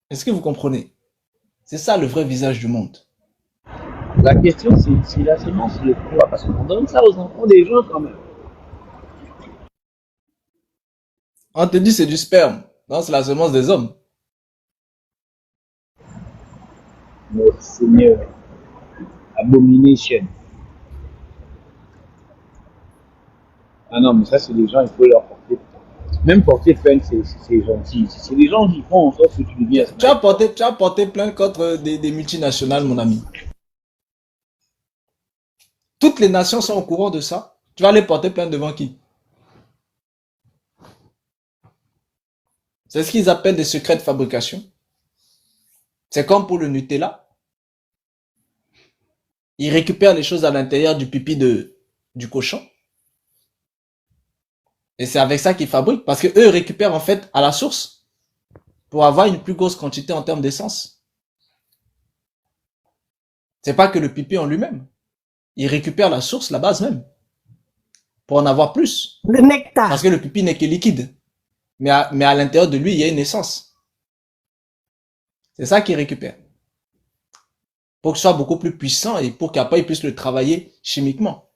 Est-ce que vous comprenez? C'est ça le vrai visage du monde. La question, c'est la semence de quoi? Parce qu'on donne ça aux enfants des gens quand même. On te dit c'est du sperme. Non, c'est la semence des hommes. Mais Seigneur, abomination. Ah non, mais ça, c'est des gens, il faut leur porter. Même porter plainte, c'est gentil. C'est des gens qui font en sorte que tu deviens sniper. Tu as porté plainte contre des multinationales, mon ami. Toutes les nations sont au courant de ça. Tu vas les porter plainte devant qui? C'est ce qu'ils appellent des secrets de fabrication. C'est comme pour le Nutella. Ils récupèrent les choses à l'intérieur du pipi du cochon. Et c'est avec ça qu'ils fabriquent. Parce que eux récupèrent en fait à la source pour avoir une plus grosse quantité en termes d'essence. C'est pas que le pipi en lui-même. Ils récupèrent la source, la base même, pour en avoir plus. Le nectar. Parce que le pipi n'est que liquide. Mais à l'intérieur de lui, il y a une essence. C'est ça qu'ils récupèrent. Pour que ce soit beaucoup plus puissant et pour qu'après ils puissent le travailler chimiquement.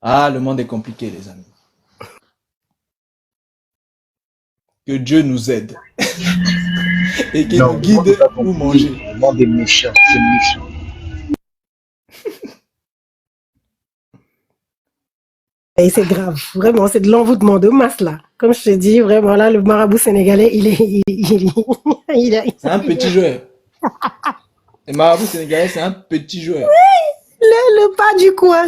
Ah, le monde est compliqué, les amis. Que Dieu nous aide et qu'il Non, nous le monde n'est guide pas où compliqué. manger. Le monde est méchant. C'est méchant. Et c'est grave, vraiment, c'est de l'envoûtement de masse là. Comme je te dis, vraiment là, le marabout sénégalais, C'est un petit joueur. Le marabout sénégalais, c'est un petit joueur. le pas du coin,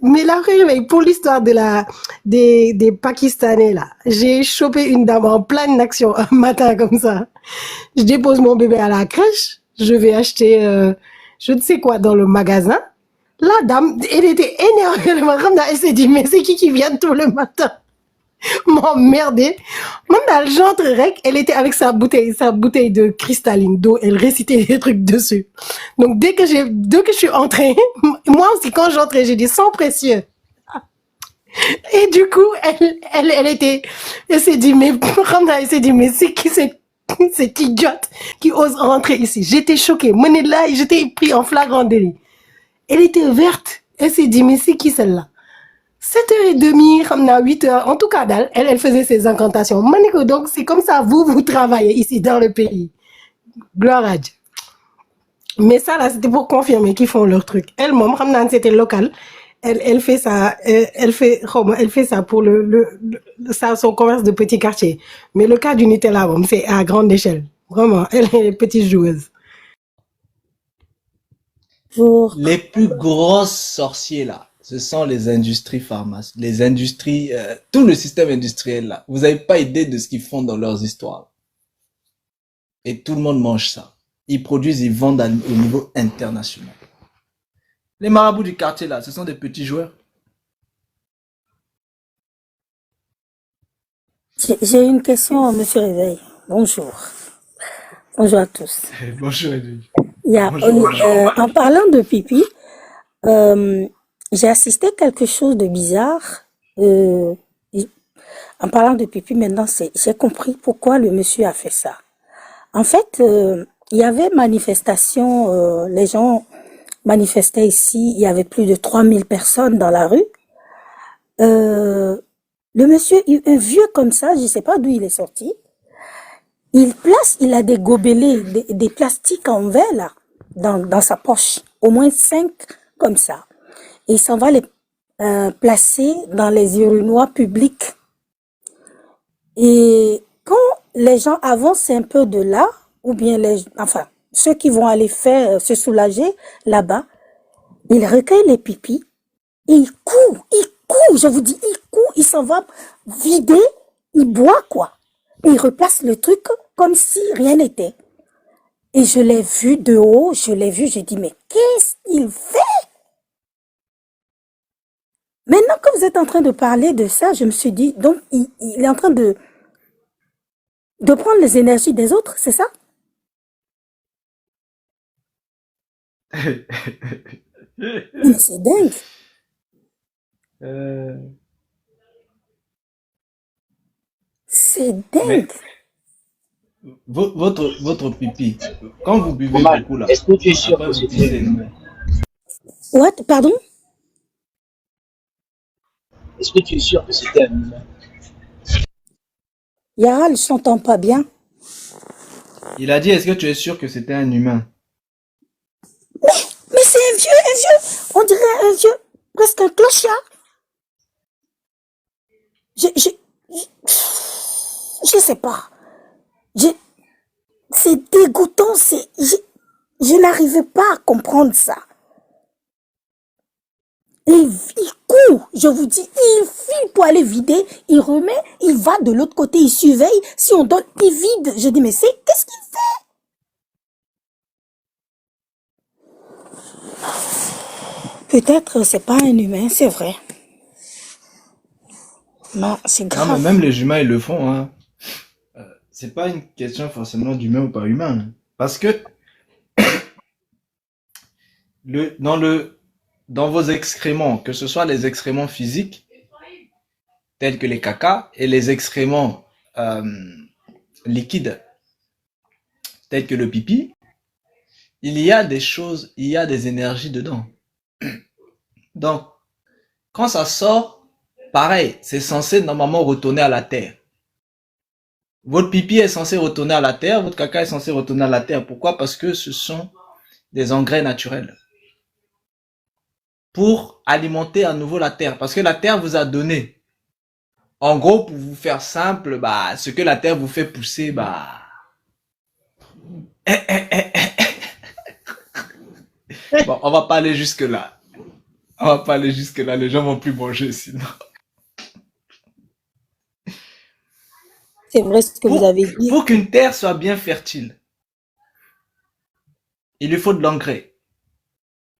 mais là, pour l'histoire des Pakistanais là, j'ai chopé une dame en pleine action un matin comme ça. Je dépose mon bébé à la crèche, je vais acheter, je ne sais quoi dans le magasin. La dame, elle était énervée, elle s'est dit, mais c'est qui vient tout le matin m'emmerder. Même dans le genre rec, elle était avec sa bouteille de cristalline d'eau, elle récitait des trucs dessus. Donc dès que je suis entrée, moi aussi quand j'entrais, j'ai dit sans précieux. Et du coup, elle s'est dit, mais, elle s'est dit, mais c'est qui cette idiote qui ose rentrer ici? J'étais choquée. Menée là, j'étais pris en flagrant délit. Elle était verte. Elle s'est dit, mais c'est qui celle-là? 7h30, 8h, en tout cas, elle faisait ses incantations. Manico, donc c'est comme ça, vous travaillez ici dans le pays. Gloire à Dieu. Mais ça, là, c'était pour confirmer qu'ils font leur truc. Elle, moi, c'était local. Elle fait ça, elle fait ça pour ça, son commerce de petit quartier. Mais le cas du Nutella, c'est à grande échelle. Vraiment, elle est petite joueuse. Pour Les plus grosses sorciers là, ce sont les industries pharmaceutiques, les industries, tout le système industriel là. Vous n'avez pas idée de ce qu'ils font dans leurs histoires. Et tout le monde mange ça. Ils produisent, ils vendent au niveau international. Les marabouts du quartier là, ce sont des petits joueurs. j'ai une question, Monsieur Réveil. Bonjour. Bonjour à tous. Bonjour Edwige. Il y a, Bonjour madame. en parlant de pipi, euh, j'ai assisté à quelque chose de bizarre. Euh, en parlant de pipi, maintenant, j'ai compris pourquoi le monsieur a fait ça. En fait, il y avait manifestation, les gens manifestaient ici, il y avait plus de 3000 personnes dans la rue. Euh, le monsieur, un vieux comme ça, je sais pas d'où il est sorti, il a des gobelets, des plastiques en verre là, dans sa poche, au moins 5 comme ça. Et il s'en va les placer dans les urinoirs publics. Et quand les gens avancent un peu de là, ou bien enfin, ceux qui vont aller faire se soulager là-bas, ils recueillent les pipis, et il court, je vous dis, il court, il s'en va vider, il boit quoi. Et il replace le truc comme si rien n'était. Et je l'ai vu de haut, je l'ai vu, j'ai dit, mais qu'est-ce qu'il fait? Maintenant que vous êtes en train de parler de ça, je me suis dit, donc il est en train de prendre les énergies des autres, c'est ça? Mais c'est dingue. Euh, C'est dingue. Mais votre pipi, quand vous buvez Oman, beaucoup là, est-ce que tu es sûr après que vous c'était un pissez, non? humain? What? Pardon? Est-ce que tu es sûr que c'était un humain? Yara, je s'entend pas bien. Il a dit, est-ce que tu es sûr que c'était un humain? Mais c'est un vieux. On dirait un vieux, presque un clochard. Je, je, je sais pas. Je, c'est dégoûtant. Je n'arrivais pas à comprendre ça. Il court, je vous dis, il file pour aller vider, il remet, il va de l'autre côté, il surveille. Si on donne, il vide. Je dis, mais qu'est-ce qu'il fait? Peut-être c'est pas un humain, c'est vrai. Non, c'est Non, mais grave. même les humains, ils le font, hein. C'est pas une question forcément d'humain ou pas humain, hein. Parce que dans vos excréments, que ce soit les excréments physiques, tels que les caca, et les excréments liquides, tels que le pipi, il y a des choses, il y a des énergies dedans. Donc, quand ça sort, pareil, c'est censé normalement retourner à la terre. Votre pipi est censé retourner à la terre, votre caca est censé retourner à la terre. Pourquoi? Parce que ce sont des engrais naturels pour alimenter à nouveau la terre. Parce que la terre vous a donné. En gros, pour vous faire simple, bah, ce que la terre vous fait pousser, bah, bon, on va pas aller jusque là. On va pas aller jusque là. Les gens vont plus manger sinon. C'est vrai ce que vous avez dit. Pour qu'une terre soit bien fertile, il lui faut de l'engrais.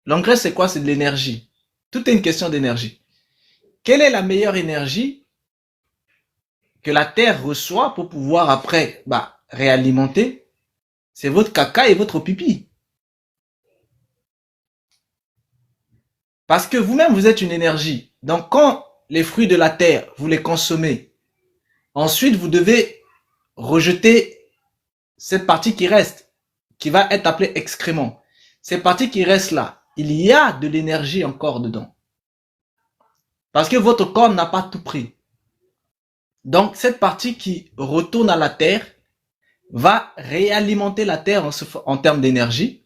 L'engrais, c'est quoi? C'est de l'énergie. Tout est une question d'énergie. Quelle est la meilleure énergie que la terre reçoit pour pouvoir après réalimenter? C'est votre caca et votre pipi. Parce que vous-même, vous êtes une énergie. Donc, quand les fruits de la terre, vous les consommez, ensuite, vous devez rejeter cette partie qui reste, qui va être appelée excrément. Cette partie qui reste là, il y a de l'énergie encore dedans. Parce que votre corps n'a pas tout pris. Donc, cette partie qui retourne à la terre va réalimenter la terre en termes d'énergie.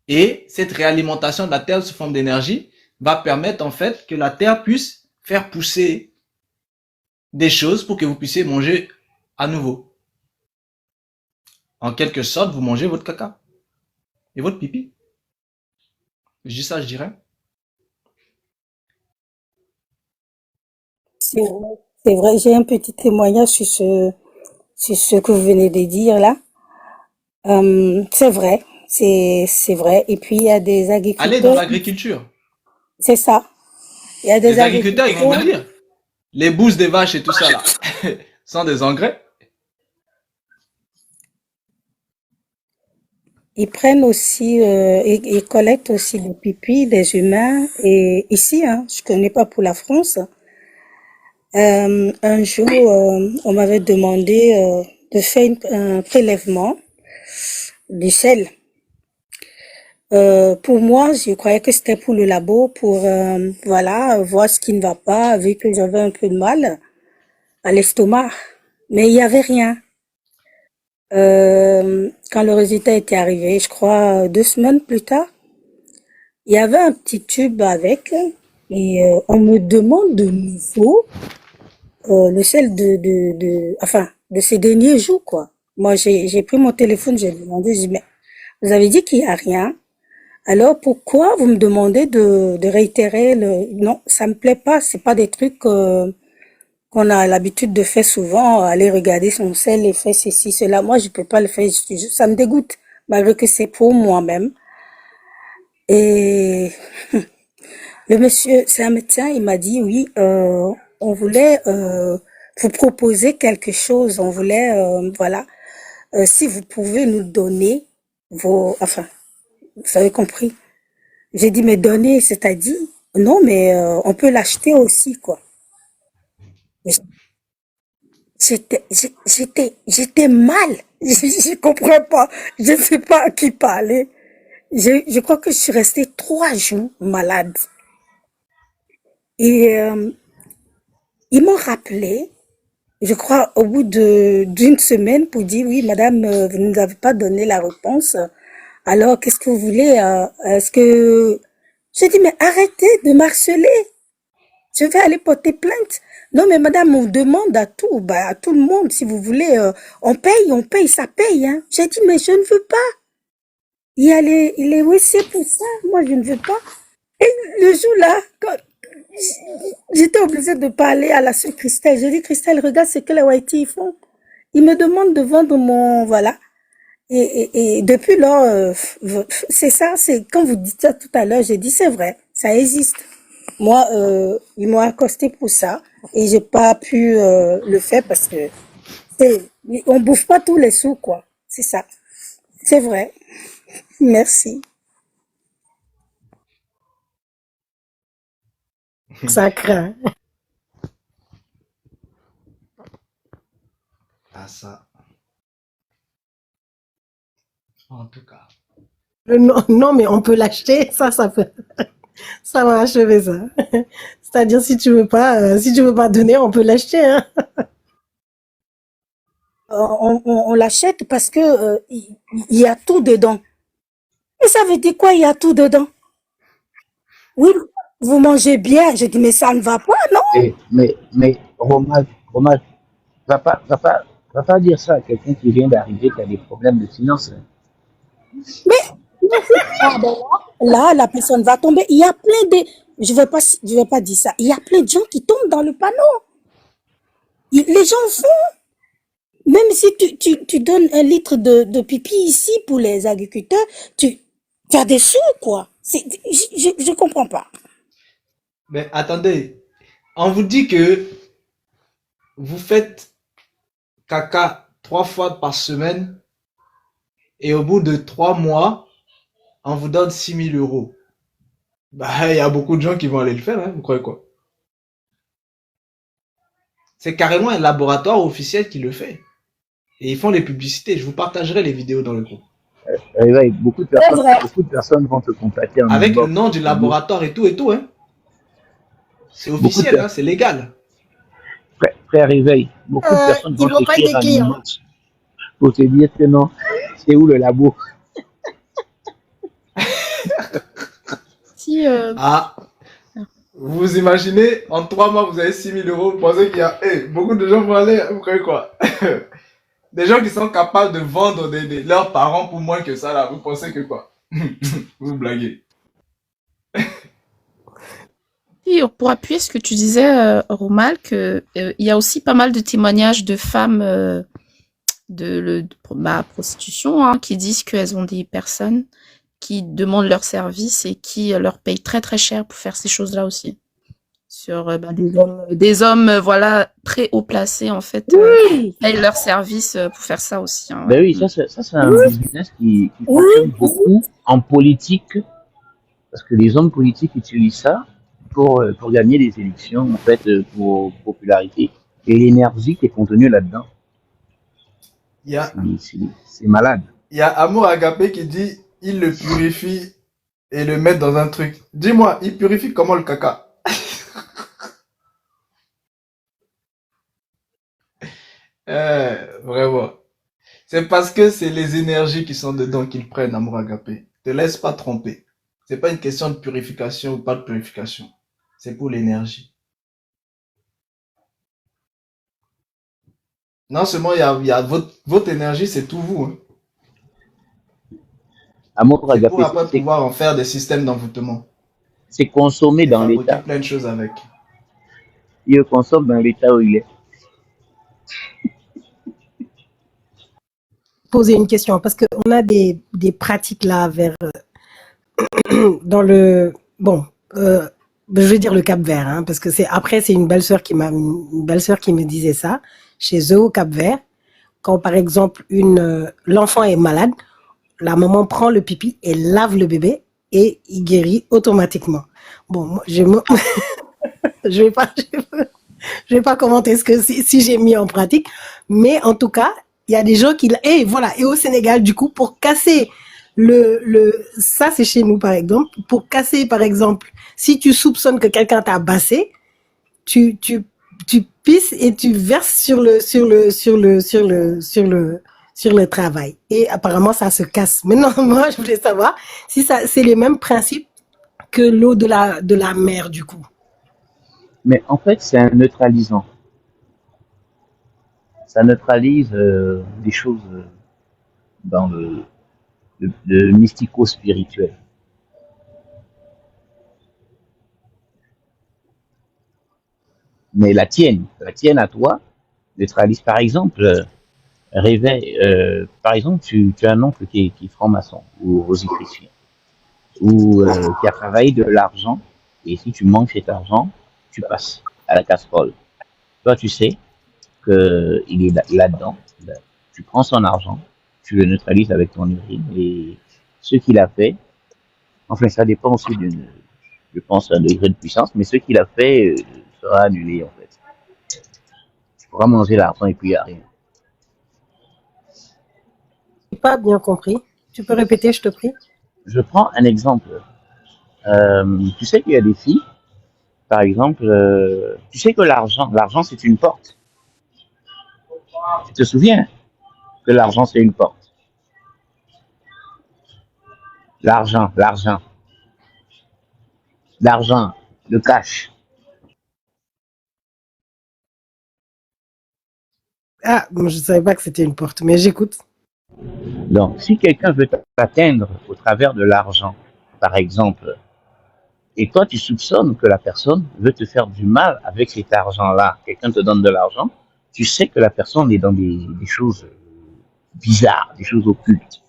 Et cette réalimentation de la terre sous forme d'énergie va permettre en fait que la terre puisse faire pousser des choses pour que vous puissiez manger à nouveau. En quelque sorte, vous mangez votre caca et votre pipi. Je dis ça, je dirais. C'est vrai, j'ai un petit témoignage sur ce que vous venez de dire là. C'est vrai, c'est vrai. Et puis il y a des Allez dans agriculteurs, l'agriculture. c'est ça. Il y a des Les agriculteurs, ils vont vous agriculteurs, dire. Les bousses des vaches et tout ça là, sans des engrais. ils prennent aussi, ils collectent aussi des pipis des humains. Et ici, hein, je connais pas pour la France. Un jour, on m'avait demandé de faire un prélèvement du sel. Pour moi, je croyais que c'était pour le labo, pour voilà, voir ce qui ne va pas, vu que j'avais un peu de mal à l'estomac. Mais il y avait rien. Quand le résultat était arrivé, je crois 2 semaines plus tard, il y avait un petit tube avec, et on me demande de nouveau le sel enfin, de ces derniers jours, quoi. Moi, j'ai pris mon téléphone, j'ai demandé, j'ai dit, mais vous avez dit qu'il y a rien. Alors pourquoi vous me demandez de réitérer le... Non, ça me plaît pas, c'est pas des trucs qu'on a l'habitude de faire souvent, aller regarder son sel et faire ceci, cela. Moi, je peux pas le faire, ça me dégoûte, malgré que c'est pour moi-même. Et le monsieur, c'est un médecin, il m'a dit, oui, on voulait vous proposer quelque chose, on voulait, voilà, si vous pouvez nous donner enfin, vous avez compris. J'ai dit, mais donner, c'est-à-dire, non, mais on peut l'acheter aussi, quoi. j'étais mal. Je comprends pas. Je ne sais pas à qui parler. Je crois que je suis restée 3 jours malade. Et ils m'ont rappelé, je crois, au bout d'une semaine pour dire, oui, madame, vous ne nous avez pas donné la réponse. Alors, qu'est-ce que vous voulez? Est-ce que... J'ai dit, mais arrêtez de m'harceler. Je vais aller porter plainte. Non, mais madame, on demande à tout, bah, à tout le monde, si vous voulez, on paye, ça paye, hein. J'ai dit, mais je ne veux pas. Il est WC pour ça. Moi, je ne veux pas. Et le jour-là, quand j'étais obligée de parler à la sœur Christelle, j'ai dit, Christelle, regarde ce que les Whitey font. Ils me demandent de vendre mon, voilà. Et depuis lors, c'est ça, c'est quand vous dites ça tout à l'heure, j'ai dit c'est vrai, ça existe. Moi, ils m'ont accosté pour ça et j'ai pas pu le faire parce que on bouffe pas tous les sous quoi. C'est ça, c'est vrai. Merci. Ça craint. Ah ça, en tout cas. Non, non, mais on peut l'acheter, ça peut. Ça va achever ça. C'est-à-dire si tu veux pas donner, on peut l'acheter, hein. On l'achète parce que il y a tout dedans. Et ça veut dire quoi, il y a tout dedans? Oui, vous mangez bien. Je dis, mais ça ne va pas, non? Mais Romal, va pas dire ça à quelqu'un qui vient d'arriver, qui a des problèmes de finances. Mais ah ben là, la personne va tomber. Il y a plein de... Je vais pas dire ça. Il y a plein de gens qui tombent dans le panneau. Les gens font. Même si tu donnes 1 litre de pipi ici pour les agriculteurs, tu as des sous, quoi. Je comprends pas. Mais attendez, on vous dit que vous faites caca 3 fois par semaine et au bout de 3 mois, on vous donne 6 000 euros. Bah, il y a beaucoup de gens qui vont aller le faire, hein, vous croyez quoi? C'est carrément un laboratoire officiel qui le fait. Et ils font les publicités. Je vous partagerai les vidéos dans le groupe. Ouais, C'est vrai. beaucoup de personnes vont te contacter en Avec le inbox. nom du laboratoire et tout, hein. C'est Beaucoup de officiel, hein, personnes, c'est légal. frère Réveil, beaucoup de personnes Ils vont vont pas t'écrire en t'écrire. inbox pour te dire que non, c'est où le labo? Si, Ah, vous imaginez, en 3 mois, vous avez 6 000 euros. Vous pensez qu'il y a beaucoup de gens vont aller, vous croyez quoi? Des gens qui sont capables de vendre leurs parents pour moins que ça, là. Vous pensez que quoi? Vous blaguez. si, pour appuyer ce que tu disais, Romal, que il y a aussi pas mal de témoignages de femmes de la prostitution hein, qui disent qu'elles ont des personnes qui demandent leur service et qui leur payent très très cher pour faire ces choses-là aussi. Sur des hommes voilà très haut placés en fait Oui, payent leur service pour faire ça aussi. Hein, Ben ouais. oui, ça c'est un business qui oui, fonctionne beaucoup en politique, parce que les hommes politiques utilisent ça pour gagner des élections, en fait, pour popularité. Et l'énergie qui est contenue là-dedans, Il y a, c'est malade. il y a Amour Agapé qui dit, il le purifie et le met dans un truc. Dis-moi, il purifie comment le caca? Vraiment. C'est parce que c'est les énergies qui sont dedans qu'ils prennent, Amour Agapé. Te laisse pas tromper. C'est pas une question de purification ou pas de purification. C'est pour l'énergie. Non seulement il y a votre énergie, c'est tout vous. Hein. Amour C'est pour agapé, après pouvoir en faire des systèmes d'envoûtement. c'est consommé Et dans fabriquer l'état. plein de choses avec. Il le consomme dans l'état où il est. Poser une question parce que on a des pratiques là vers dans le bon je vais dire le Cap-Vert hein, parce que c'est une belle-sœur qui me disait ça chez eux au Cap-Vert quand par exemple l'enfant est malade, la maman prend le pipi et lave le bébé et il guérit automatiquement. Bon, moi, je vais pas Je vais pas commenter si j'ai mis en pratique, mais en tout cas, il y a des gens qui, et voilà, et au Sénégal, du coup, pour casser ça c'est chez nous par exemple, pour casser par exemple, si tu soupçonnes que quelqu'un t'a bassé, tu pisses et tu verses sur le travail. Et apparemment, ça se casse. Maintenant, moi, je voulais savoir si c'est les mêmes principes que l'eau de la mer, du coup. Mais en fait, c'est un neutralisant. Ça neutralise des choses dans le mystico-spirituel. Mais la tienne à toi, neutralise. Par exemple, réveil, par exemple, tu as un oncle qui est franc-maçon ou rosicrucien, ou qui a travaillé de l'argent, et si tu manques cet argent, tu passes à la casserole. Toi, tu sais qu'il est là-dedans, tu prends son argent, tu le neutralises avec ton urine, et ce qu'il a fait, enfin, ça dépend aussi je pense, d'un degré de puissance, mais ce qu'il a fait sera annulé, en fait. Tu pourras manger l'argent et puis il n'y a rien. J'ai pas bien compris. Tu peux répéter, je te prie? Je prends un exemple. Tu sais qu'il y a des filles, par exemple, tu sais que l'argent c'est une porte. Tu te souviens que l'argent c'est une porte. L'argent, le cash. Ah, je savais pas que c'était une porte, mais j'écoute. Donc, si quelqu'un veut t'atteindre au travers de l'argent, par exemple, et toi tu soupçonnes que la personne veut te faire du mal avec cet argent-là, quelqu'un te donne de l'argent, tu sais que la personne est dans des choses bizarres, des choses occultes.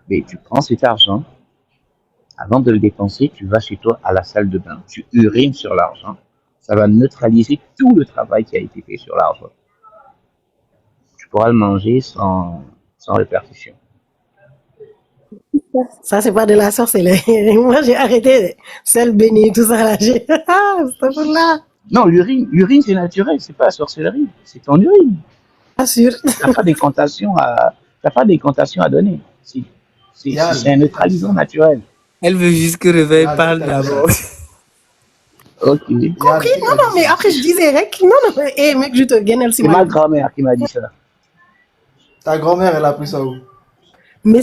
Mais tu prends cet argent, avant de le dépenser, tu vas chez toi à la salle de bain, tu urines sur l'argent, ça va neutraliser tout le travail qui a été fait sur l'argent. Tu pourras le manger sans répercussion. Ça, c'est pas de la sorcellerie. Moi, j'ai arrêté sel béni, tout ça, là. Ah, c'est là. Non, l'urine c'est naturel, c'est pas la sorcellerie, c'est ton urine. Pas sûr. T'as pas d'incantation à donner. C'est un neutralisant naturel. Elle veut juste que Réveil parle d'abord. Ok. Compris? Non, non, mais après, je disais, rec. Non, non, mais, mec, je te gagne, C'est ma grand-mère qui m'a dit ça. Ta grand-mère, elle a pris ça où? Mais,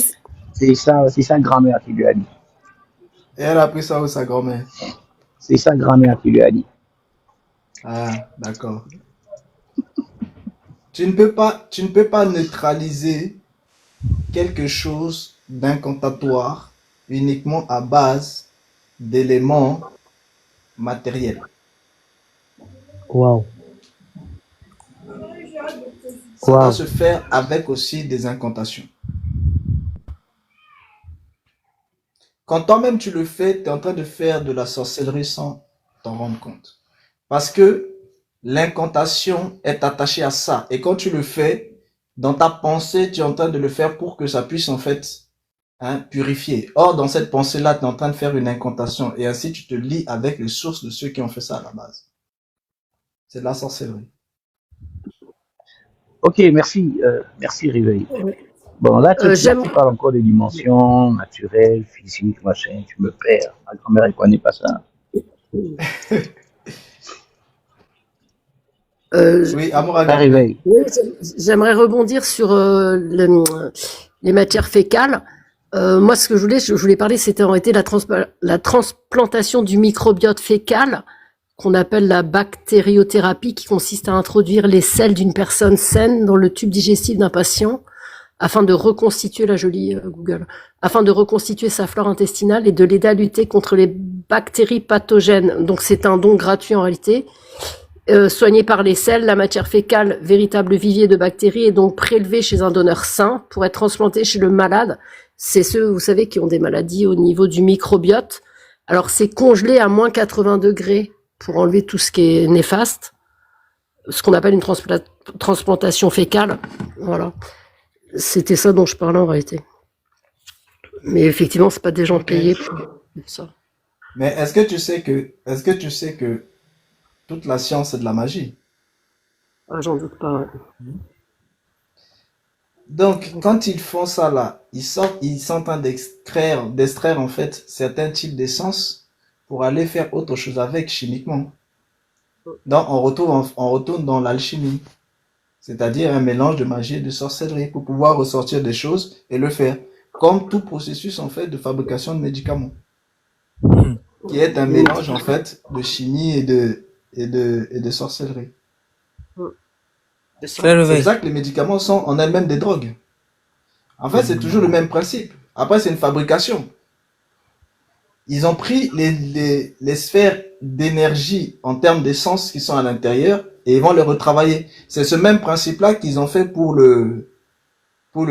C'est sa grand-mère qui lui a dit. Et elle a pris ça où, sa grand-mère? C'est sa grand-mère qui lui a dit. Ah, d'accord. Tu ne peux pas neutraliser quelque chose d'incantatoire uniquement à base d'éléments matériels. Wow. Ça doit se faire avec aussi des incantations. Quand toi-même tu le fais, tu es en train de faire de la sorcellerie sans t'en rendre compte. Parce que l'incantation est attachée à ça. Et quand tu le fais, dans ta pensée, tu es en train de le faire pour que ça puisse en fait purifier. Or, dans cette pensée-là, tu es en train de faire une incantation. Et ainsi, tu te lies avec les sources de ceux qui ont fait ça à la base. C'est de la sorcellerie. Ok, merci Réveil. Bon, là, tu parles encore des dimensions naturelles, physiques, machin, tu me perds. Ma grand-mère, elle connaît pas ça. Oui, Amouraga. Réveil. Oui, j'aimerais rebondir sur les matières fécales. Moi, ce que je voulais parler, c'était en réalité la transplantation du microbiote fécal, qu'on appelle la bactériothérapie, qui consiste à introduire les selles d'une personne saine dans le tube digestif d'un patient, afin de reconstituer, Google, afin de reconstituer sa flore intestinale et de l'aider à lutter contre les bactéries pathogènes. Donc c'est un don gratuit en réalité. Soigné par les selles, la matière fécale, véritable vivier de bactéries, est donc prélevée chez un donneur sain pour être transplantée chez le malade. C'est ceux, vous savez, qui ont des maladies au niveau du microbiote. Alors c'est congelé à moins 80 degrés pour enlever tout ce qui est néfaste, ce qu'on appelle une transplantation fécale. Voilà. C'était ça dont je parlais en réalité. Mais effectivement, c'est pas des gens payés pour ça. Mais est-ce que tu sais que toute la science et de la magie. Ah, j'en doute pas. Ouais. Donc, quand ils font ça là, ils sont en train d'extraire en fait certains types d'essences pour aller faire autre chose avec chimiquement. Donc, on retourne dans l'alchimie, c'est-à-dire un mélange de magie et de sorcellerie pour pouvoir ressortir des choses et le faire. Comme tout processus en fait de fabrication de médicaments, qui est un mélange en fait de chimie et de sorcellerie. C'est ça. Frère C'est Réveil. pour ça que les médicaments sont en elles-mêmes des drogues. En fait, c'est toujours le même principe. Après, c'est une fabrication. Ils ont pris les sphères d'énergie en termes d'essence qui sont à l'intérieur et ils vont les retravailler. C'est ce même principe-là qu'ils ont fait pour le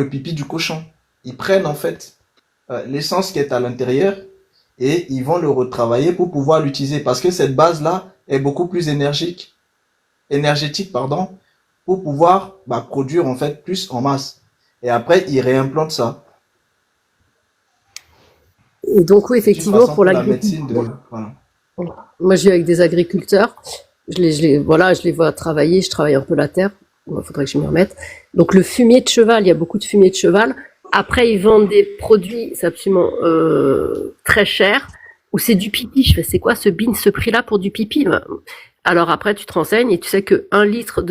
pipi du cochon. Ils prennent en fait l'essence qui est à l'intérieur et ils vont le retravailler pour pouvoir l'utiliser parce que cette base-là est beaucoup plus énergétique, pardon, pour pouvoir produire en fait plus en masse. Et après, ils réimplantent ça. Et donc, oui, C'est une effectivement, façon pour pour la médecine l'agriculture, de... Voilà. moi, je vis avec des agriculteurs. Voilà, je les vois travailler. Je travaille un peu la terre. Il faudrait que je m'y remette. Donc, le fumier de cheval, il y a beaucoup de fumier de cheval. Après, ils vendent des produits, c'est absolument très cher, ou c'est du pipi. Je fais, c'est quoi ce prix-là pour du pipi? Ben, alors après, tu te renseignes et tu sais que 1 litre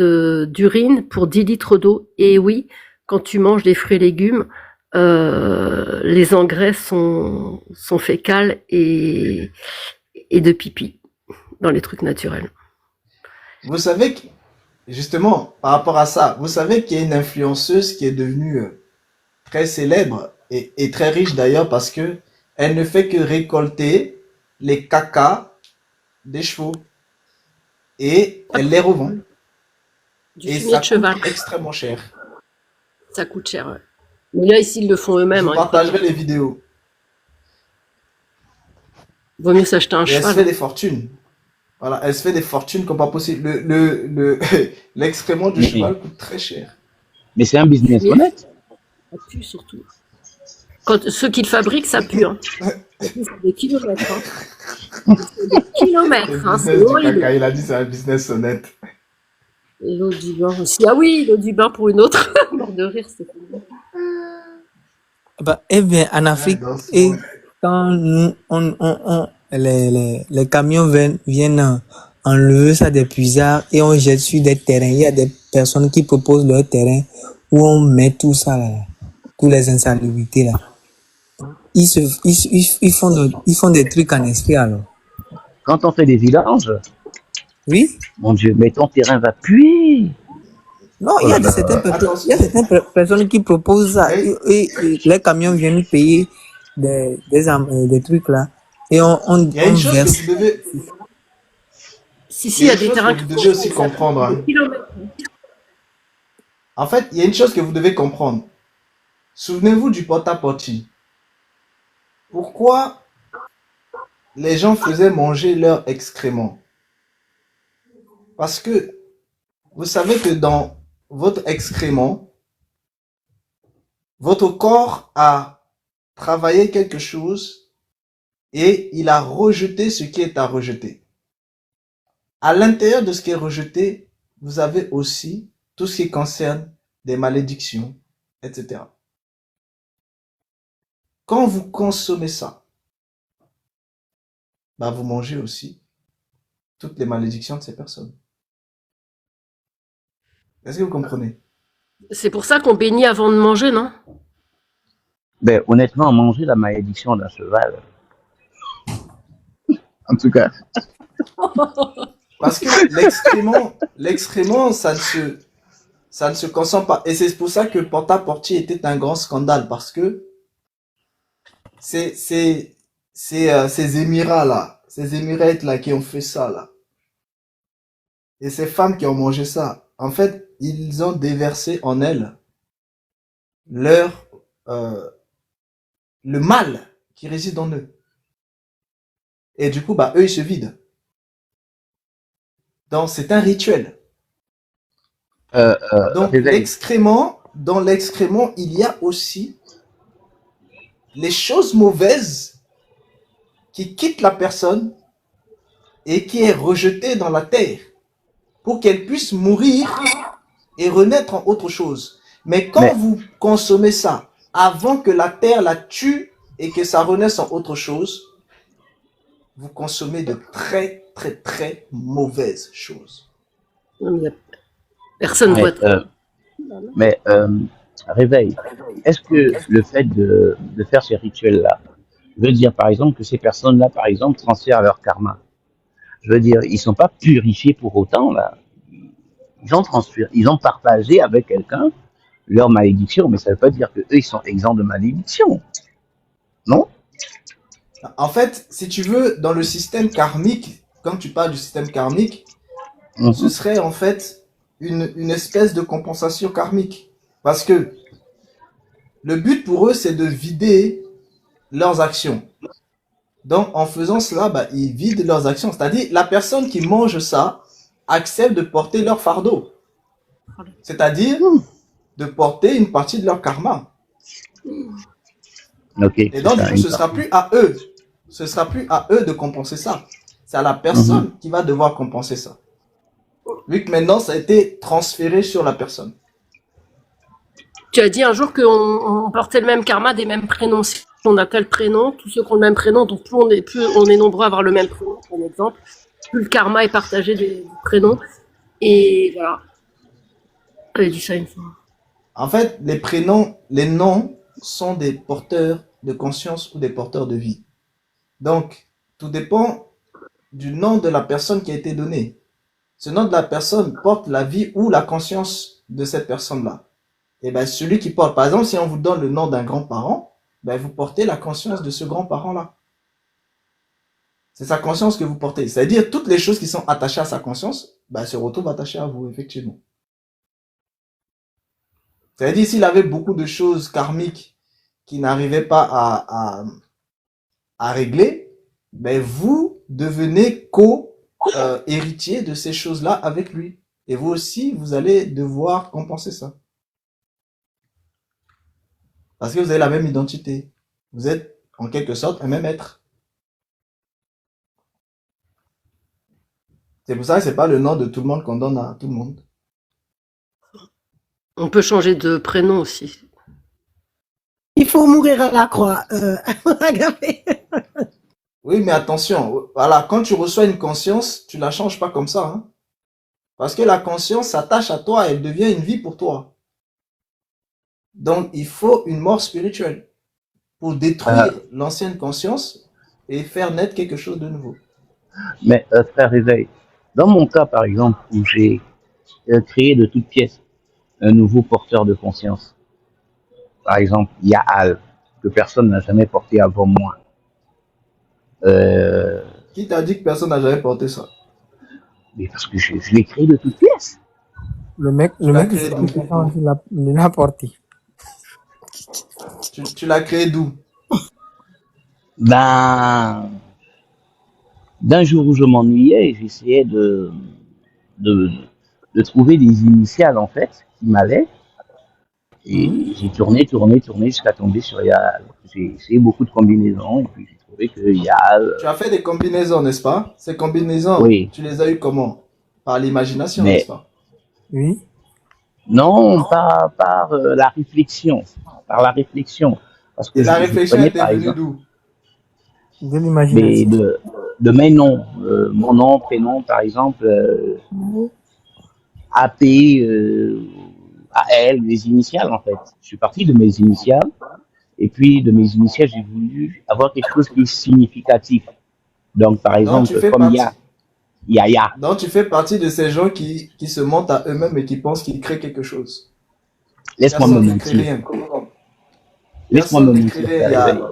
d'urine pour 10 litres d'eau. Et oui, quand tu manges des fruits et légumes, les engrais sont fécales et de pipi dans les trucs naturels. Vous savez que, justement, par rapport à ça, vous savez qu'il y a une influenceuse qui est devenue très célèbre et très riche d'ailleurs parce que elle ne fait que récolter les cacas des chevaux et elle les revend. Du Et fumier ça de cheval, coûte extrêmement cher. ça coûte cher. Ouais. Mais là, ici, ils le font Je eux-mêmes. vous Hein. partagerai les vidéos. Vaut mieux s'acheter un Et elle se cheval. fait des fortunes. Voilà, elle se fait des fortunes comme pas possible. L'excrément du Mais, cheval coûte très cher. mais c'est un business Mais honnête. ça pue surtout. Quand ceux qui le fabriquent, ça pue. Hein. Ça pue, c'est des kilomètres. Hein. C'est des Le kilomètres. Hein. C'est business du horrible. caca, il a dit c'est un business honnête. Et l'eau du bain aussi. Ah oui, l'eau du bain pour une autre. Mort de rire, c'est fou. Bah, eh bien, en Ah, Afrique, dans ce et monde. quand les camions viennent enlever ça des puisards et on jette sur des terrains, il y a des personnes qui proposent leur terrain où on met tout ça là, tous les insalubrités là. Ils font des trucs en esprit alors. Quand on fait des vidanges, Oui? mon Dieu, mais ton terrain va puer. Non, Oh il y là a là. certaines personnes qui proposent ça Et et les camions viennent payer des trucs là et il y a on une chose que verse. vous devez, Si, il y il y a a une des chose que terrains vous qui devez font aussi ça comprendre. pue des Hein. kilomètres. En fait, il y a une chose que vous devez comprendre. Souvenez-vous du porta-potty. Pourquoi les gens faisaient manger leurs excréments? Parce que vous savez que dans votre excrément, votre corps a travaillé quelque chose et il a rejeté ce qui est à rejeter. À l'intérieur de ce qui est rejeté, vous avez aussi tout ce qui concerne des malédictions, etc. Quand vous consommez ça, vous mangez aussi toutes les malédictions de ces personnes. Est-ce que vous comprenez? C'est pour ça qu'on bénit avant de manger, non? Ben, honnêtement, manger la malédiction d'un cheval. En tout cas. Parce que l'excrément, ça ne se consomme pas. Et c'est pour ça que Porta-Porty était un grand scandale parce que ces Émirats là, ces Émirettes là qui ont fait ça là, et ces femmes qui ont mangé ça, en fait, ils ont déversé en elles leur le mal qui réside en eux. Et du coup, eux, ils se vident. Donc, c'est un rituel. Donc, Réveil. dans l'excrément, il y a aussi les choses mauvaises qui quittent la personne et qui est rejetée dans la terre pour qu'elle puisse mourir et renaître en autre chose. Mais quand Mais, vous consommez ça avant que la terre la tue et que ça renaisse en autre chose, vous consommez de très très très mauvaises choses. Non, mais personne mais, voit. mais réveil, est-ce que le fait de faire ces rituels-là veut dire, par exemple, que ces personnes-là, par exemple, transfèrent leur karma? Je veux dire, ils sont pas purifiés pour autant, là. Ils ont partagé avec quelqu'un leur malédiction, mais ça veut pas dire que eux, ils sont exempts de malédiction, non? En fait, si tu veux, dans le système karmique, quand tu parles du système karmique, ce Mhm. serait en fait une espèce de compensation karmique. Parce que le but pour eux, c'est de vider leurs actions. Donc, en faisant cela, bah, ils vident leurs actions. C'est-à-dire, la personne qui mange ça accepte de porter leur fardeau. C'est-à-dire, de porter une partie de leur karma. Ok, Et c'est donc, du ça, coup, une ce sera partie. plus à eux. Ce sera plus à eux de compenser ça. C'est à la Mhm. personne qui va devoir compenser ça. Vu que maintenant, ça a été transféré sur la personne. Tu as dit un jour qu'on portait le même karma des mêmes prénoms. Si on a tel prénom, tous ceux qui ont le même prénom, donc plus on est nombreux à avoir le même prénom, par exemple, plus le karma est partagé des prénoms. Et voilà. J'avais dit ça une fois. En fait, les prénoms, les noms sont des porteurs de conscience ou des porteurs de vie. Donc, tout dépend du nom de la personne qui a été donné. Ce nom de la personne porte la vie ou la conscience de cette personne-là. Et ben, celui qui porte, par exemple, si on vous donne le nom d'un grand-parent, ben, vous portez la conscience de ce grand-parent-là. C'est sa conscience que vous portez. C'est-à-dire, toutes les choses qui sont attachées à sa conscience, ben, se retrouvent attachées à vous, effectivement. C'est-à-dire, s'il avait beaucoup de choses karmiques qui n'arrivaient pas à régler, ben, vous devenez co-héritier de ces choses-là avec lui. Et vous aussi, vous allez devoir compenser ça. Parce que vous avez la même identité. Vous êtes, en quelque sorte, un même être. C'est pour ça que c'est pas le nom de tout le monde qu'on donne à tout le monde. On peut changer de prénom aussi. Il faut mourir à la croix. Agapé. Oui, mais attention, voilà, quand tu reçois une conscience, tu la changes pas comme ça, hein. Parce que la conscience s'attache à toi, elle devient une vie pour toi. Donc, il faut une mort spirituelle pour détruire l'ancienne conscience et faire naître quelque chose de nouveau. Mais frère réveil, dans mon cas, par exemple, où j'ai créé de toutes pièces un nouveau porteur de conscience, par exemple, Yaal, que personne n'a jamais porté avant moi. Qui t'a dit que personne n'a jamais porté ça? Mais parce que je l'ai créé de toutes pièces. Le mec, Tu l'as créé il d'où? l'a porté. Tu l'as créé d'où? Ben, d'un jour où je m'ennuyais, j'essayais de, de trouver des initiales, en fait, qui m'allaient. Et j'ai tourné jusqu'à tomber sur Yaal. J'ai essayé beaucoup de combinaisons, et puis j'ai trouvé que Yaal, Tu as fait des combinaisons, n'est-ce pas? Ces combinaisons, oui, tu les as eues comment? Par l'imagination, mais n'est-ce pas? Oui. non, pas par la réflexion, par la réflexion. Parce Et que la je réflexion prenais était par venue exemple d'où? De mais l'imagination. de mes noms, mon nom, prénom, par exemple, AP, AL, les initiales en fait. Je suis parti de mes initiales, et puis de mes initiales, j'ai voulu avoir quelque chose de significatif. Donc, par Donc tu exemple, fais comme partie, Yaya, donc tu fais partie de ces gens qui se mentent à eux-mêmes et qui pensent qu'ils créent quelque chose. laisse-moi me Personne ne crée mentir. rien. Laisse-moi me Personne ne crée mentir, rien. frère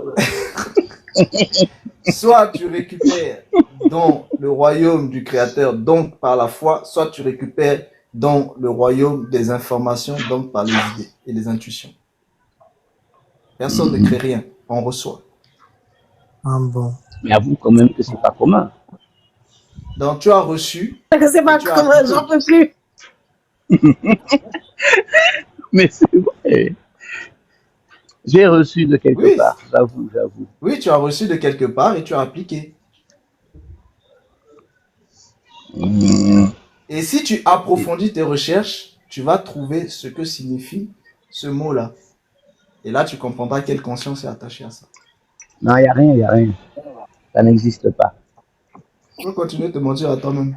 réveil. Soit tu récupères dans le royaume du Créateur, donc par la foi, soit tu récupères dans le royaume des informations, donc par les idées et les intuitions. Personne ne crée rien, on reçoit. Ah bon. Mais avoue quand même que c'est pas commun. Donc tu as reçu Je sais et pas tu as comment, j'en appliqué. peux plus. Mais c'est vrai. J'ai reçu de quelque Oui, part, j'avoue. oui, tu as reçu de quelque part et tu as appliqué. Hmm. Et si tu approfondis tes recherches, tu vas trouver ce que signifie ce mot-là. Et là, tu comprendras quelle conscience est attachée à ça. Non, il n'y a rien, il n'y a rien. Ça n'existe pas. Tu peux continuer de te mentir à toi-même.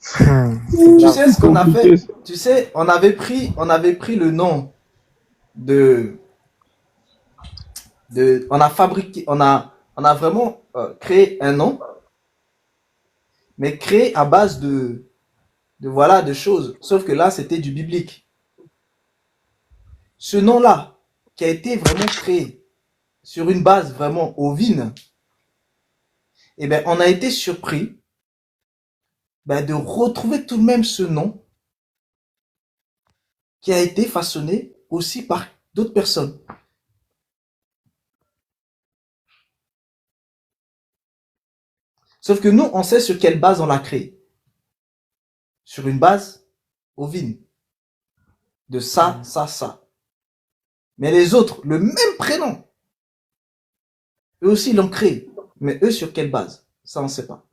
Tu sais ce qu'on a fait? Tu sais, on avait pris le nom on a fabriqué, on a vraiment créé un nom, mais créé à base de choses. Sauf que là, c'était du biblique. Ce nom-là, qui a été vraiment créé sur une base vraiment ovine, eh ben, on a été surpris de retrouver tout de même ce nom qui a été façonné aussi par d'autres personnes. Sauf que nous, on sait sur quelle base on l'a créé. Sur une base ovine. De ça, ça, ça. Mais les autres, le même prénom, eux aussi l'ont créé. Mais eux, sur quelle base? Ça, on ne sait pas.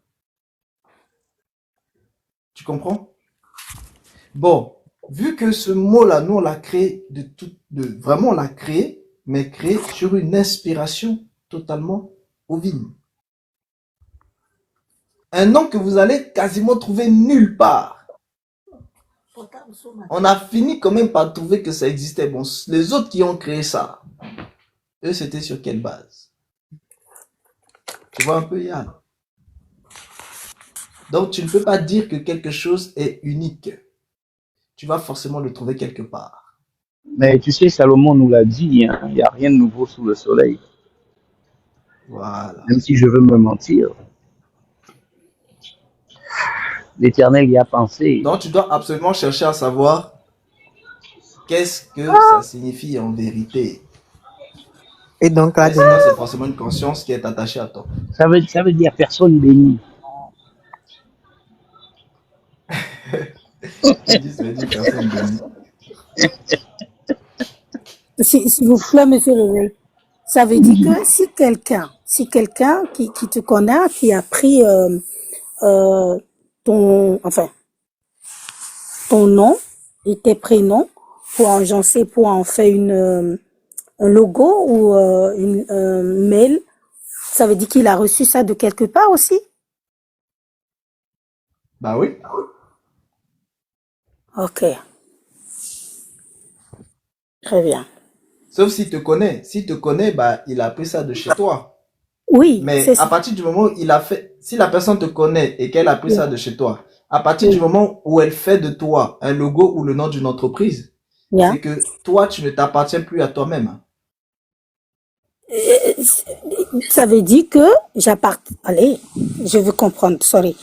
Tu comprends? Bon, vu que ce mot-là, nous, on l'a créé vraiment, on l'a créé, mais créé sur une inspiration totalement ovine. Un nom que vous allez quasiment trouver nulle part. On a fini quand même par trouver que ça existait. Bon, les autres qui ont créé ça, eux, c'était sur quelle base? Tu vois un peu, Yann? Donc, tu ne peux pas dire que quelque chose est unique. Tu vas forcément le trouver quelque part. Mais tu sais, Salomon nous l'a dit, hein, il n'y a rien de nouveau sous le soleil. Voilà. Même si je veux me mentir, l'Éternel y a pensé. Donc, tu dois absolument chercher à savoir qu'est-ce que ça signifie en vérité. Et donc là, Et sinon, c'est forcément une conscience qui est attachée à toi. Ça veut dire personne béni. Ils disent, mais dis personne bénie. S'il vous plaît, monsieur Réveil, ça veut dire que si quelqu'un qui te connaît, qui a pris ton nom et tes prénoms pour agencer, pour en faire un logo ou un mail, ça veut dire qu'il a reçu ça de quelque part aussi? Bah oui. Ok. Très bien. Sauf s'il te connaît. S'il te connaît, bah, il a pris ça de chez toi. Oui, Mais c'est à ça. partir du moment où il a fait, si la personne te connaît et qu'elle a pris ça de chez toi, à partir du moment où elle fait de toi un logo ou le nom d'une entreprise, Yeah. c'est que toi, tu ne t'appartiens plus à toi-même. Ça veut dire que allez, je veux comprendre, sorry.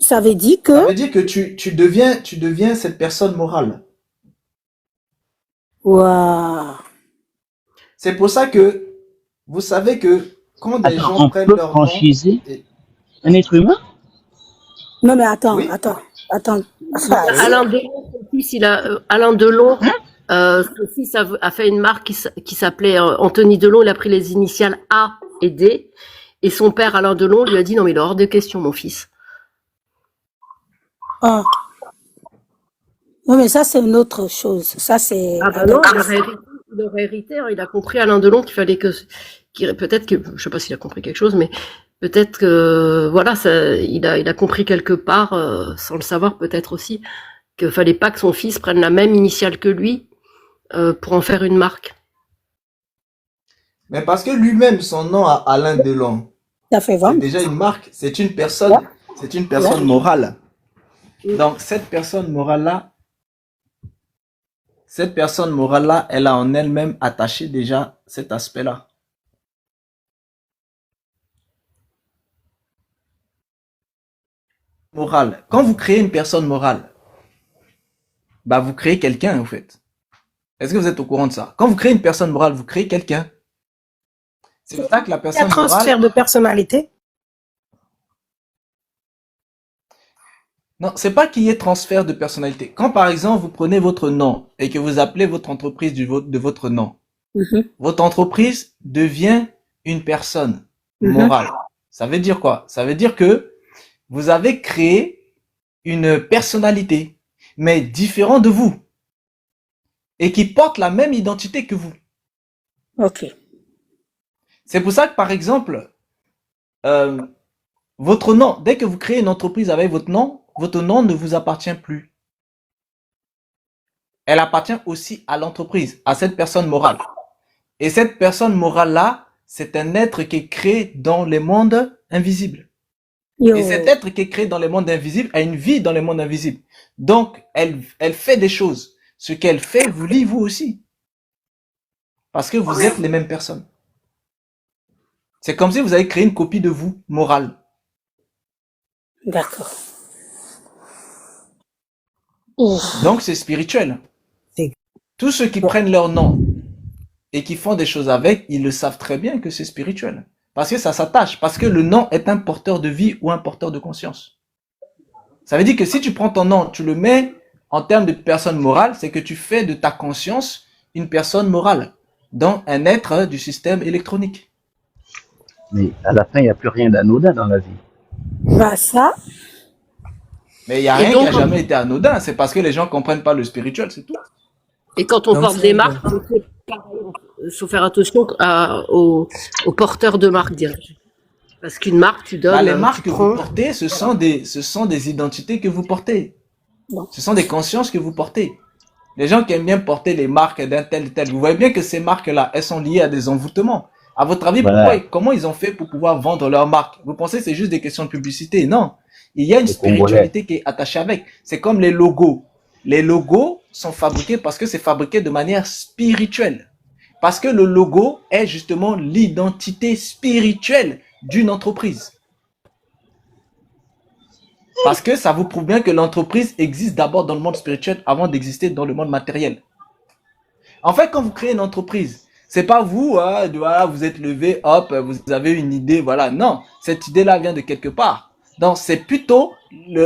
Ça veut dire Ça que, veut dire que tu deviens cette personne morale. waouh, C'est pour ça que vous savez que quand des Attends, gens on prennent peut leur nom, franchiser et- un être humain? non mais attends. Oui. Alain Delon, son fils, Alain Delon, son fils a fait une marque qui s'appelait Anthony Delon. Il a pris les initiales A et D. Et son père, Alain Delon, lui a dit non mais il est hors de question, mon fils. Ah. Non mais ça c'est une autre chose. Ça c'est. Ah bah non, il aurait hérité. Hein, il a compris, Alain Delon, qu'il fallait peut-être que, je sais pas s'il a compris quelque chose, mais peut-être que voilà, il a compris quelque part, sans le savoir peut-être aussi, qu'il fallait pas que son fils prenne la même initiale que lui pour en faire une marque. Mais parce que lui-même, son nom à Alain Delon, Ça fait c'est vendre. déjà une marque, c'est une personne morale. Donc cette personne morale-là, elle a en elle-même attaché déjà cet aspect-là. Morale. Quand vous créez une personne morale, bah vous créez quelqu'un en fait. Est-ce que vous êtes au courant de ça? Quand vous créez une personne morale, vous créez quelqu'un. C'est pour ça que la Il y a personne transfert morale. de personnalité. Non, c'est pas qu'il y ait transfert de personnalité. Quand par exemple vous prenez votre nom et que vous appelez votre entreprise de votre nom, Mhm. votre entreprise devient une personne Mhm. morale. Ça veut dire quoi? Ça veut dire que vous avez créé une personnalité, mais différente de vous, et qui porte la même identité que vous. Ok. C'est pour ça que, par exemple, euh, votre nom, dès que vous créez une entreprise avec votre nom ne vous appartient plus. Elle appartient aussi à l'entreprise, à cette personne morale. Et cette personne morale-là, c'est un être qui est créé dans les mondes invisibles. Et cet Yo. être qui est créé dans les mondes invisibles a une vie dans les mondes invisibles. Donc, elle fait des choses. Ce qu'elle fait, vous lie vous aussi. Parce que vous êtes les mêmes personnes. C'est comme si vous avez créé une copie de vous, morale. D'accord. Ouf. Donc, c'est spirituel. C'est- Tous ceux qui prennent leur nom et qui font des choses avec, ils le savent très bien que c'est spirituel. Parce que ça s'attache. Parce que le nom est un porteur de vie ou un porteur de conscience. Ça veut dire que si tu prends ton nom, tu le mets en termes de personne morale, c'est que tu fais de ta conscience une personne morale, donc un être du système électronique. Mais à la fin, il n'y a plus rien d'anodin dans la vie. Bah ça, Mais il n'y a Et rien donc, qui a jamais été anodin, c'est parce que les gens comprennent pas le spirituel, c'est tout. et quand on Donc, porte des marques, on fait pareil, faut faire attention aux porteurs de marques, dirais-je. Parce qu'une marque, tu Bah, donnes, les tu marques que vous prends. portez, ce sont des identités que vous portez. bon. Ce sont des consciences que vous portez. Les gens qui aiment bien porter les marques d'un tel, vous voyez bien que ces marques-là, elles sont liées à des envoûtements. À votre avis, Voilà. comment ils ont fait pour pouvoir vendre leurs marques? Vous pensez que c'est juste des questions de publicité? Non. Il y a une Les Congolais. spiritualité qui est attachée avec. C'est comme les logos. Les logos sont fabriqués parce que c'est fabriqué de manière spirituelle. Parce que le logo est justement l'identité spirituelle d'une entreprise. Parce que ça vous prouve bien que l'entreprise existe d'abord dans le monde spirituel avant d'exister dans le monde matériel. En fait, quand vous créez une entreprise, c'est pas vous, hein, voilà, vous êtes levé, hop, vous avez une idée, voilà. Non, cette idée-là vient de quelque part. Donc, c'est plutôt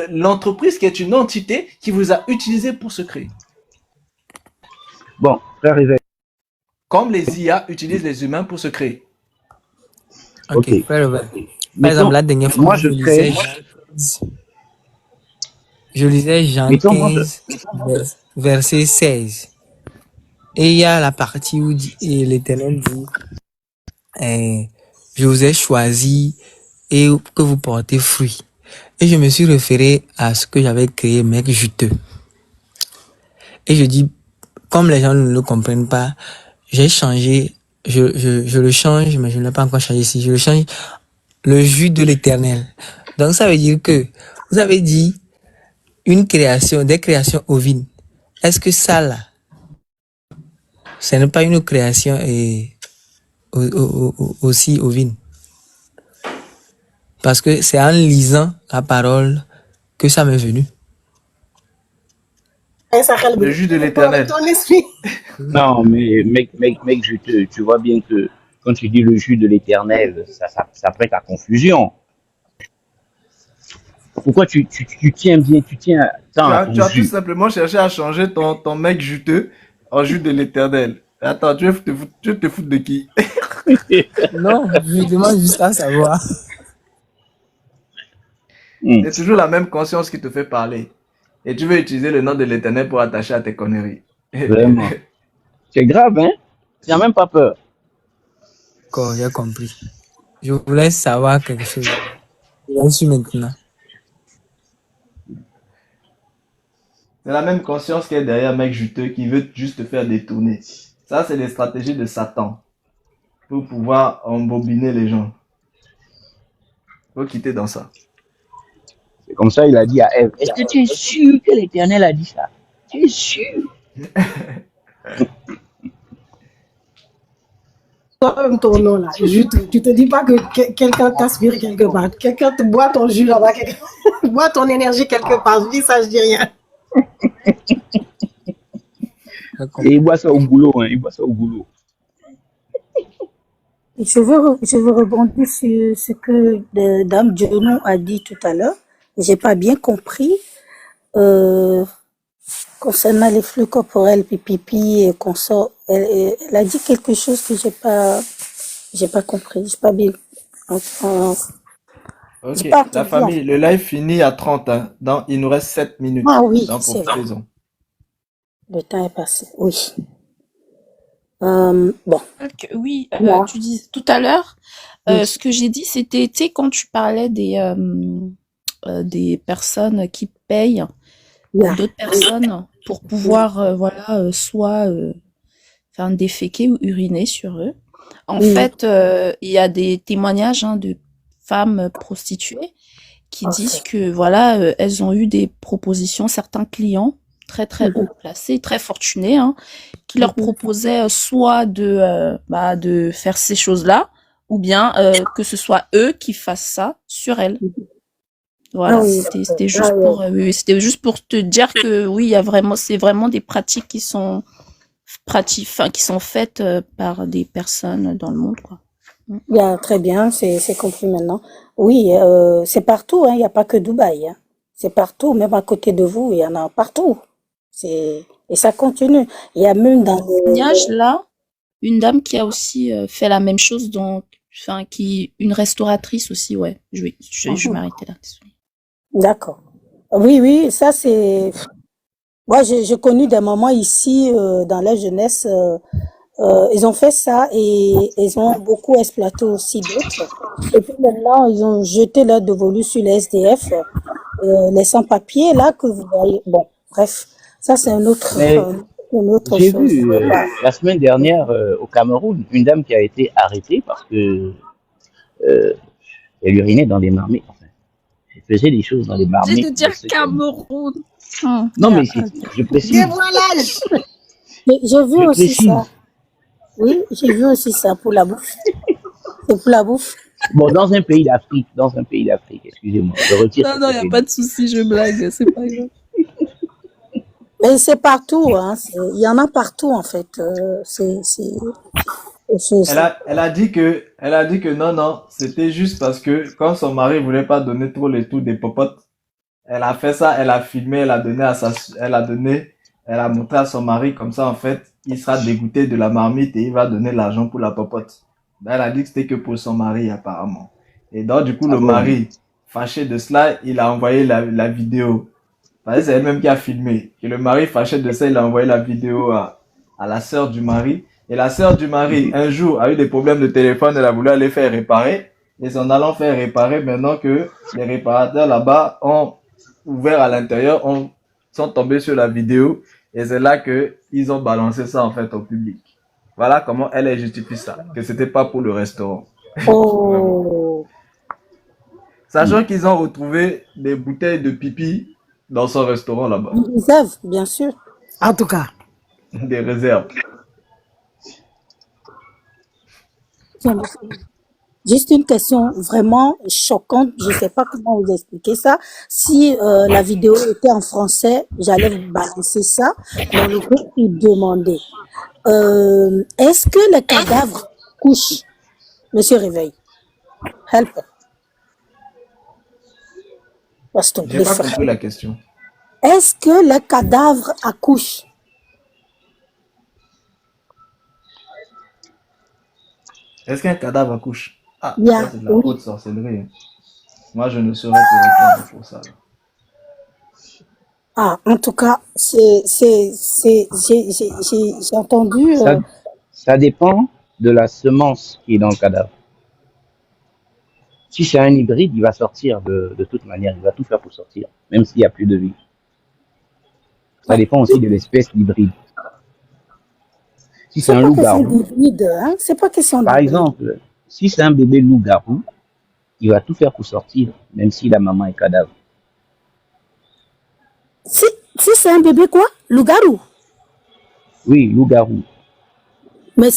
l'entreprise qui est une entité qui vous a utilisé pour se créer. Bon, frère Réveil. Comme les IA utilisent les humains pour se créer. ok, Ok. frère Robert. Par Mettons, exemple, la dernière fois, moi je crée. Je lisais Jean Mettons, moi, 15, verset 16. Et il y a la partie où l'Éternel dit, je vous ai choisi et que vous portez fruit. Et je me suis référé à ce que j'avais créé, mec juteux. Et je dis, comme les gens ne le comprennent pas, j'ai changé, je le change, mais je ne l'ai pas encore changé ici. Je le change, le jus de l'Éternel. Donc ça veut dire que vous avez dit une création, des créations ovines. Est-ce que ça là, ce n'est pas une création aussi ovine? Parce que c'est en lisant la parole que ça m'est venu. Le jus de l'Éternel. Ton esprit. Non, mais mec, tu vois bien que quand tu dis le jus de l'éternel, ça prête à confusion. Pourquoi tu tiens tant à ton Tu as tout jus? simplement cherché à changer ton mec juteux en jus de l'Éternel. Attends, tu veux te foutre de qui? Non, je demande juste à savoir. C'est toujours la même conscience qui te fait parler. Et tu veux utiliser le nom de l'Éternel pour attacher à tes conneries. Vraiment. C'est grave, hein? Tu n'as même pas peur. D'accord, j'ai compris. Je voulais savoir quelque chose. Je suis maintenant. C'est la même conscience qui est derrière mec juteux qui veut juste te faire détourner. Ça, c'est les stratégies de Satan pour pouvoir embobiner les gens. Faut quitter dans ça. C'est comme ça, il a dit à Ève, est-ce que tu es sûr que l'éternel a dit ça? Tu es sûr? Toi-même, ton nom là, tu te dis pas que quelqu'un t'aspire quelque part. Quelqu'un te boit ton jus là-bas, boit ton énergie quelque part. Je dis ça, je dis rien. Et il boit ça au boulot, hein, il boit ça au boulot. Je veux rebondir sur ce que Dame Jono a dit tout à l'heure. J'ai pas bien compris concernant les flux corporels, pipi et consort. Elle a dit quelque chose que j'ai pas compris. J'ai pas bien. J'ai Ok, pas la entendu, en fait. famille, le live finit à 30, hein. Il nous reste 7 minutes. Ah oui, Donc, c'est vrai. profitez-en. Le temps est passé. Oui. Bon, Oui, moi, tu dis tout à l'heure, oui, ce que j'ai dit, c'était, tu sais, quand tu parlais des personnes qui payent là, d'autres personnes pour pouvoir, voilà, soit faire déféquer ou uriner sur eux. En oui, fait, il y a des témoignages hein, de femmes prostituées qui en disent fait. que voilà, elles ont eu des propositions, certains clients très très haut placés, très fortunés, hein, qui leur proposaient soit de faire ces choses-là, ou bien que ce soit eux qui fassent ça sur elles. Ah Voilà, oui, c'était juste pour oui, c'était juste pour te dire que oui, il y a vraiment c'est vraiment des pratiques qui sont enfin qui sont faites par des personnes dans le monde quoi. bien, très bien, c'est compris maintenant. Oui, c'est partout, hein, il n'y a pas que Dubaï, hein. C'est partout, même à côté de vous, il y en a partout. Et ça continue. Il y a même dans Témoignage là, une dame qui a aussi fait la même chose donc enfin qui une restauratrice aussi ouais. Je vais m'arrêter là. Désolée. D'accord. Oui, oui, ça c'est. Moi, j'ai connu des moments ici dans la jeunesse. Ils ont fait ça et ils ont beaucoup exploité aussi d'autres. Et puis maintenant, ils ont jeté leur dévolu sur les SDF, les sans-papiers là que vous voyez. Bon, bref, ça c'est Mais une autre j'ai chose. vu la semaine dernière au Cameroun une dame qui a été arrêtée parce que euh, elle urinait dans des marmites. Enfin, elle faisait des choses dans les J'ai de marmites de dire ce qu'elle. Cameroun. Non, mais Ok. je précise, Dévoilage! J'ai vu je aussi ça. précise. Oui, j'ai vu aussi ça pour la bouffe. C'est pour la bouffe. Bon, dans un pays d'Afrique, excusez-moi, je retire Non, ce non, que y a j'ai pas dit. de souci, je blague, c'est pas grave. Mais c'est partout, hein. Il y en a partout en fait. C'est- Elle a dit que non, non, c'était juste parce que quand son mari voulait pas donner trop les tours des popotes, elle a fait ça, elle a filmé, elle a montré à son mari comme ça en fait, il sera dégoûté de la marmite et il va donner l'argent pour la popote. Ben, elle a dit que c'était que pour son mari apparemment. Et donc du coup Ah le bon? mari, fâché de cela, il a envoyé la vidéo. Parce que c'est elle-même qui a filmé. Et le mari fâché de ça, il a envoyé la vidéo à la sœur du mari. Et la sœur du mari, un jour, a eu des problèmes de téléphone, elle a voulu aller faire réparer. Et c'est en allant faire réparer, maintenant que les réparateurs là-bas ont ouvert à l'intérieur, sont tombés sur la vidéo. Et c'est là que ils ont balancé ça en fait au public. Voilà comment elle justifie ça, que c'était pas pour le restaurant. Oh, Sachant qu'ils ont retrouvé des bouteilles de pipi dans son restaurant là-bas. ils savent, bien sûr. En tout cas, Des réserves. Tiens, juste une question vraiment choquante. Je sais pas comment vous expliquer ça. Si la vidéo était en français, j'allais vous balancer ça dans le groupe qui demandait. Est-ce que le cadavre couche? Monsieur Réveil, help. S'il te J'ai plaît, pas frère. compris la question. Est-ce que le cadavre accouche? Est-ce qu'un cadavre accouche? Ah, Il y ça a, c'est de la oui. haute sorcellerie. Moi je ne saurais te répondre pour ça. Ah, en tout cas, j'ai entendu, Ça, ça dépend de la semence qui est dans le cadavre. Si c'est un hybride, il va sortir de toute manière, il va tout faire pour sortir, même s'il n'y a plus de vie. Ça dépend aussi de l'espèce d'hybride. Si c'est c'est un pas question loup-garou, d'hybride, hein. C'est pas question par d'hybride. exemple, si c'est un bébé loup-garou, il va tout faire pour sortir, même si la maman est cadavre. Si, si c'est un bébé quoi? Loup-garou. Oui, loup-garou. Mais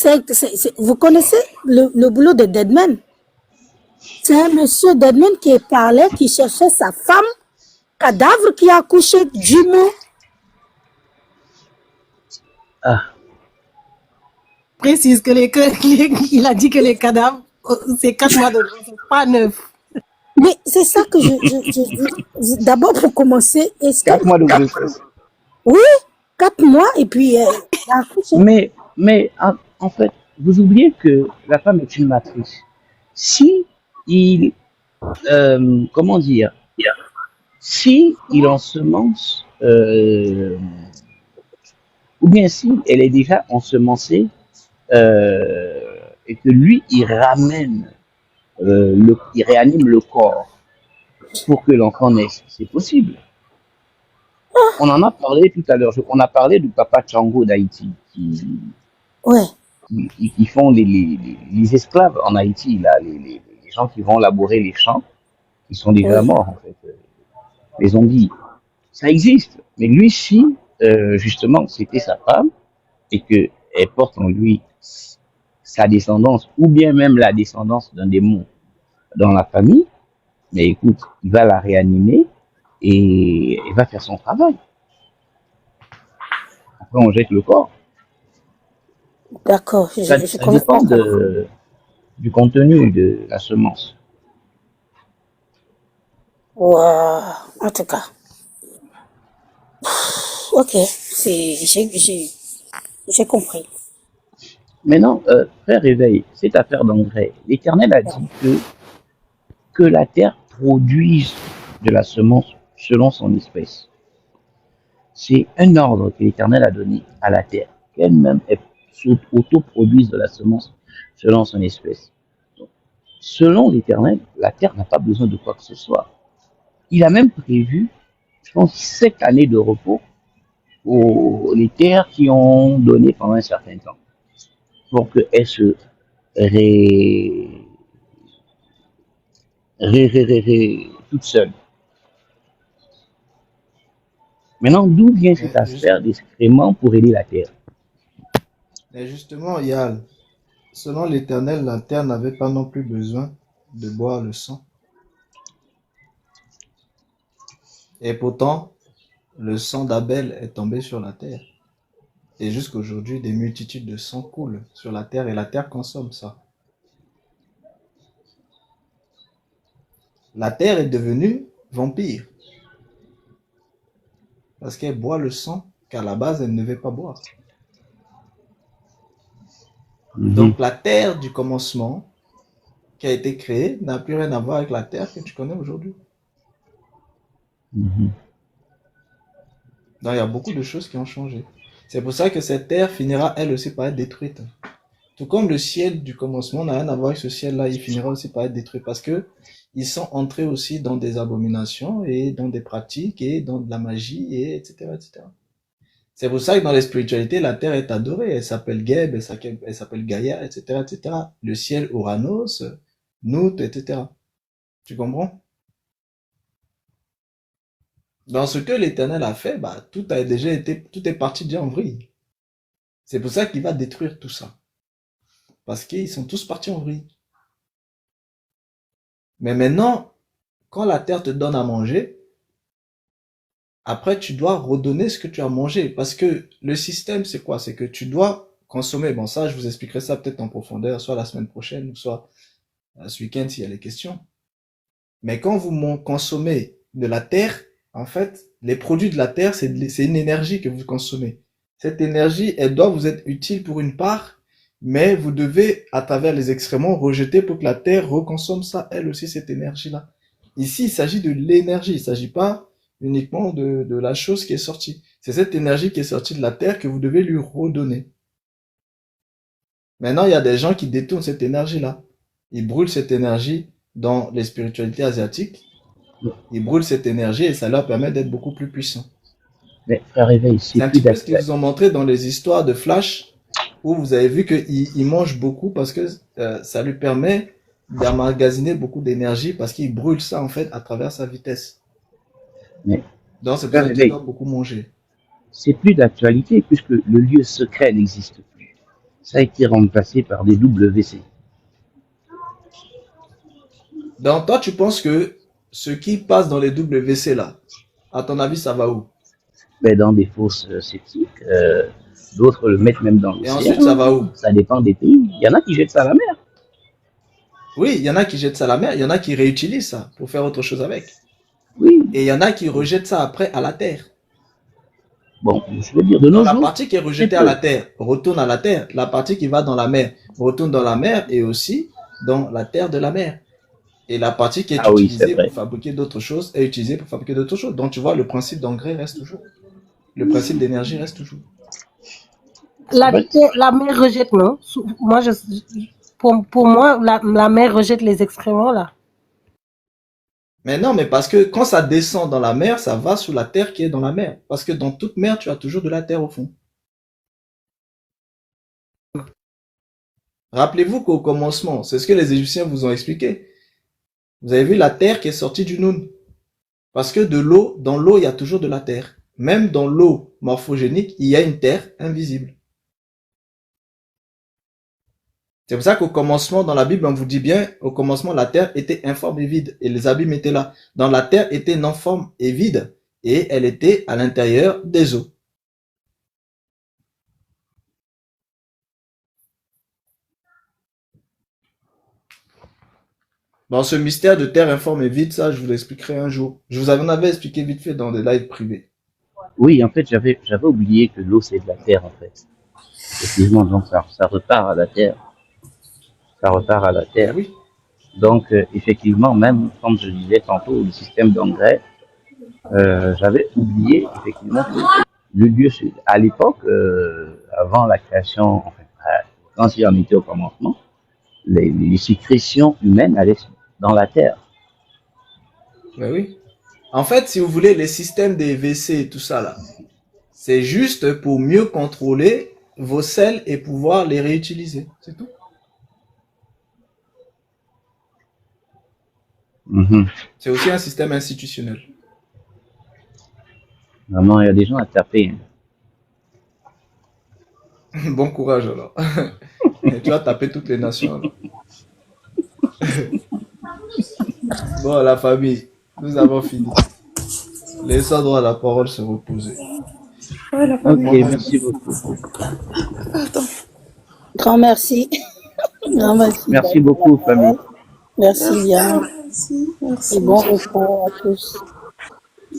vous connaissez le boulot de Deadman? C'est un monsieur Deadman qui parlait, qui cherchait sa femme, cadavre qui a accouché jumeau. Ah, précise que il a dit que les cadavres, c'est 4 mois de grossesse, pas 9. Mais c'est ça que d'abord pour commencer, est-ce que 4 mois de grossesse. oui, 4 mois et puis il a accouché. Mais en fait, vous oubliez que la femme est une matrice. Si il comment dire, si il ensemence, ou bien si elle est déjà ensemencée, et que lui, il réanime le corps pour que l'enfant naisse, c'est possible. On en a parlé tout à l'heure. On a parlé du papa Django d'Haïti Ouais, qui font les esclaves en Haïti, là, les gens qui vont labourer les champs, qui sont déjà oui. morts, en fait, les zombies. Ça existe. Mais lui, si, justement, c'était sa femme et qu'elle porte en lui sa descendance ou bien même la descendance d'un démon dans la famille, mais écoute, il va la réanimer et il va faire son travail. Après, on jette le corps. D'accord, Ça, je ça dépend comprends. du contenu de la semence. Ouah, en tout cas, ok, j'ai compris. Maintenant, frère éveil, cette affaire d'engrais, l'Éternel a dit que la terre produise de la semence selon son espèce. C'est un ordre que l'Éternel a donné à la terre, qu'elle-même autoproduise de la semence selon son espèce. Donc, selon l'Éternel, la terre n'a pas besoin de quoi que ce soit. Il a même prévu, je pense, 7 années de repos pour les terres qui ont donné pendant un certain temps, pour qu'elles se ré, toutes seules. Maintenant, d'où vient cet Mais, juste, aspect d'excrément pour aider la terre? mais justement, selon l'Éternel, la terre n'avait pas non plus besoin de boire le sang. Et pourtant, le sang d'Abel est tombé sur la terre. Et jusqu'aujourd'hui, des multitudes de sang coulent sur la terre et la terre consomme ça. La terre est devenue vampire parce qu'elle boit le sang qu'à la base elle ne devait pas boire. Donc la terre du commencement qui a été créée n'a plus rien à voir avec la terre que tu connais aujourd'hui. Donc il y a beaucoup de choses qui ont changé. C'est pour ça que cette terre finira elle aussi par être détruite. Tout comme le ciel du commencement n'a rien à voir avec ce ciel-là, il finira aussi par être détruit parce que ils sont entrés aussi dans des abominations et dans des pratiques et dans de la magie et etc. etc. C'est pour ça que dans les spiritualités, la terre est adorée. Elle s'appelle Geb, elle s'appelle Gaïa, etc., etc. Le ciel Uranus, Nout, etc. Tu comprends? Dans ce que l'Éternel a fait, bah, tout est parti déjà en vrille. C'est pour ça qu'il va détruire tout ça. Parce qu'ils sont tous partis en vrille. Mais maintenant, quand la terre te donne à manger, après tu dois redonner ce que tu as mangé. Parce que le système, c'est quoi? C'est que tu dois consommer. Bon, ça, je vous expliquerai ça peut-être en profondeur, soit la semaine prochaine, ou soit ce week-end s'il y a les questions. Mais quand vous consommez de la terre, en fait, les produits de la terre, c'est une énergie que vous consommez. Cette énergie, elle doit vous être utile pour une part, mais vous devez, à travers les excréments, rejeter pour que la terre reconsomme ça, elle aussi, cette énergie-là. Ici, il s'agit de l'énergie, il ne s'agit pas uniquement de la chose qui est sortie. C'est cette énergie qui est sortie de la terre que vous devez lui redonner. Maintenant, il y a des gens qui détournent cette énergie-là. Ils brûlent cette énergie dans les spiritualités asiatiques. Ils brûlent cette énergie et ça leur permet d'être beaucoup plus puissants. Mais frère Réveil, c'est un petit peu ce qu'ils vous ont montré dans les histoires de Flash, où vous avez vu qu'il mange beaucoup parce que ça lui permet d'emmagasiner beaucoup d'énergie parce qu'il brûle ça en fait à travers sa vitesse. Mais donc c'est pour ça qu'il doit beaucoup manger. C'est plus d'actualité puisque le lieu secret n'existe plus. Ça a été remplacé par des WC. Donc toi tu penses que ce qui passe dans les WC là, à ton avis ça va où? Ben, dans des fosses septiques, d'autres le mettent même dans l'océan. Et ensuite ça va où? Ça dépend des pays. Il y en a qui jettent ça à la mer. Oui, il y en a qui jettent ça à la mer, il y en a qui réutilisent ça pour faire autre chose avec. Oui. Et il y en a qui rejettent ça après à la terre. Bon, je veux dire de nos jours. La partie qui est rejetée à la terre retourne à la terre. La partie qui va dans la mer retourne dans la mer et aussi dans la terre de la mer. Et la partie qui est Ah oui, c'est utilisée pour vrai. fabriquer d'autres choses est utilisée pour fabriquer d'autres choses. Donc tu vois, le principe d'engrais reste toujours. Le principe d'énergie reste toujours. Ouais. La mer rejette, non? Moi, pour moi, la mer rejette les excréments, là. Mais non, mais parce que quand ça descend dans la mer, ça va sous la terre qui est dans la mer. Parce que dans toute mer, tu as toujours de la terre au fond. Rappelez-vous qu'au commencement, c'est ce que les Égyptiens vous ont expliqué. Vous avez vu la terre qui est sortie du Noun. Parce que dans l'eau, il y a toujours de la terre. Même dans l'eau morphogénique, il y a une terre invisible. C'est pour ça qu'au commencement, dans la Bible, on vous dit bien, au commencement, la terre était informe et vide, et les abîmes étaient là. Dans la terre était non forme et vide, et elle était à l'intérieur des eaux. Dans ce mystère de terre informe et vide, ça, je vous l'expliquerai un jour. Je vous en avais expliqué vite fait dans des lives privés. Oui, en fait, j'avais oublié que l'eau, c'est de la terre, en fait. Effectivement, donc ça repart à la terre. Ça repart à la Eh terre. oui. Donc, effectivement, même, comme je disais tantôt, le système d'engrais, j'avais oublié, effectivement, que le Dieu, à l'époque, avant la création, enfin, quand il en était au commencement, les sécrétions humaines allaient dans la terre. Ben oui. En fait, si vous voulez, les systèmes des WC et tout ça là, c'est juste pour mieux contrôler vos selles et pouvoir les réutiliser. C'est tout. Mhm. C'est aussi un système institutionnel. Vraiment, il y a des gens à taper. Bon courage alors. Et tu vas taper toutes les nations alors. Bon, la famille, nous avons fini. Laissons droit à la parole se reposer. Ouais, la Ok, famille. merci beaucoup. Attends. Grand merci. Grand merci. Merci beaucoup, famille. Merci bien. Merci. Merci. Et bon repos à tous.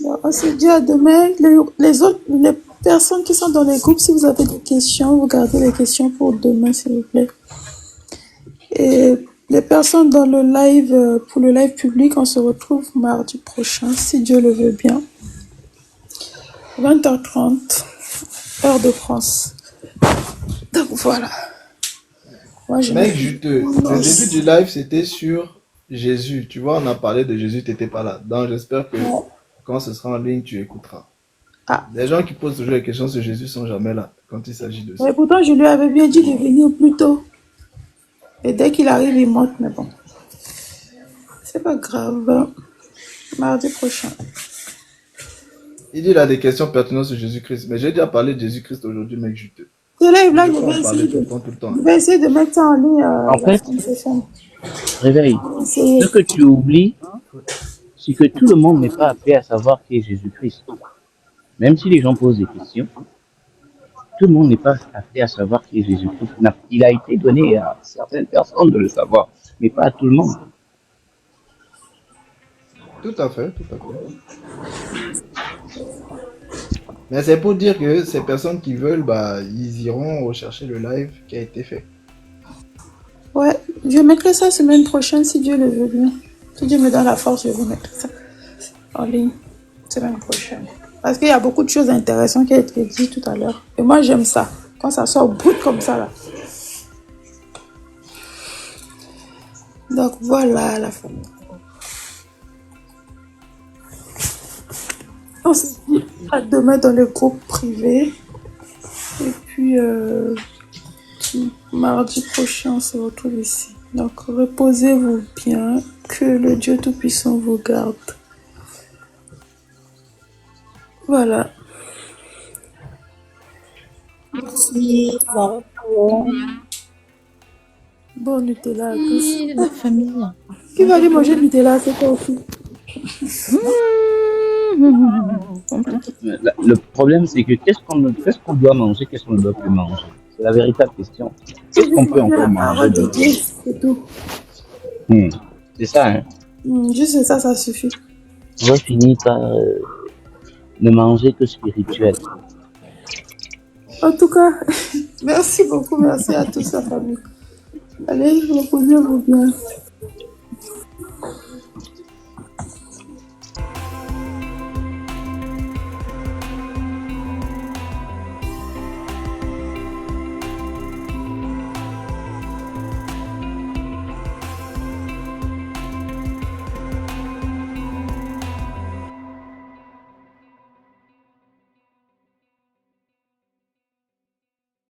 Bon, on se dit à demain. Les personnes qui sont dans les groupes, si vous avez des questions, vous gardez les questions pour demain, s'il vous plaît. Et les personnes dans le live, pour le live public, on se retrouve mardi prochain, si Dieu le veut bien. 20h30, heure de France. Donc voilà. Moi, je Mec, le début du live, c'était sur Jésus. Tu vois, on a parlé de Jésus, t'étais pas là. Donc, j'espère que quand ce sera en ligne, tu écouteras. Ah. Les gens qui posent toujours les questions sur Jésus sont jamais là quand il s'agit de ça. Mais pourtant, je lui avais bien dit de venir plus tôt. Et dès qu'il arrive, il monte, mais bon. C'est pas grave. Mardi prochain. Il dit il a des questions pertinentes sur Jésus-Christ. Mais j'ai déjà parlé de Jésus-Christ aujourd'hui, mec, juteux. Ce live-là, Je je peux vais en parler essayer tout le temps. je vais essayer de mettre ça en ligne. En fait, la semaine prochaine. Réveille. Essayer. Ce que tu oublies, c'est que tout le monde n'est pas appelé à savoir qui est Jésus-Christ. Même si les gens posent des questions, tout le monde n'est pas appelé à savoir qui est Jésus-Christ. Il a été donné à certaines personnes de le savoir, mais pas à tout le monde. Tout à fait, tout à fait. Mais c'est pour dire que ces personnes qui veulent, bah, ils iront rechercher le live qui a été fait. Ouais, je mettrai ça semaine prochaine si Dieu le veut bien. Si Dieu me donne la force, je vais mettre ça en ligne semaine prochaine. Parce qu'il y a beaucoup de choses intéressantes qui ont été dites tout à l'heure. Et moi, j'aime ça. Quand ça sort brut comme ça, là. Donc, voilà la famille. On se dit à demain dans le groupe privé. Et puis, mardi prochain, on se retrouve ici. Donc, reposez-vous bien. Que le Dieu Tout-Puissant vous garde. Voilà. Merci. Bon repos. Bon Nutella à tous. Oui, la famille. Qui va aller manger Nutella, c'est toi aussi? Le problème, c'est que qu'est-ce qu'on doit manger, qu'est-ce qu'on ne doit plus manger? C'est la véritable question. Qu'est-ce qu'on peut encore manger de C'est tout. C'est ça, hein? Juste ça, ça suffit. On va finir par ne manger que spirituel. En tout cas, merci beaucoup, merci à tous la famille. Allez, reposez-vous bien.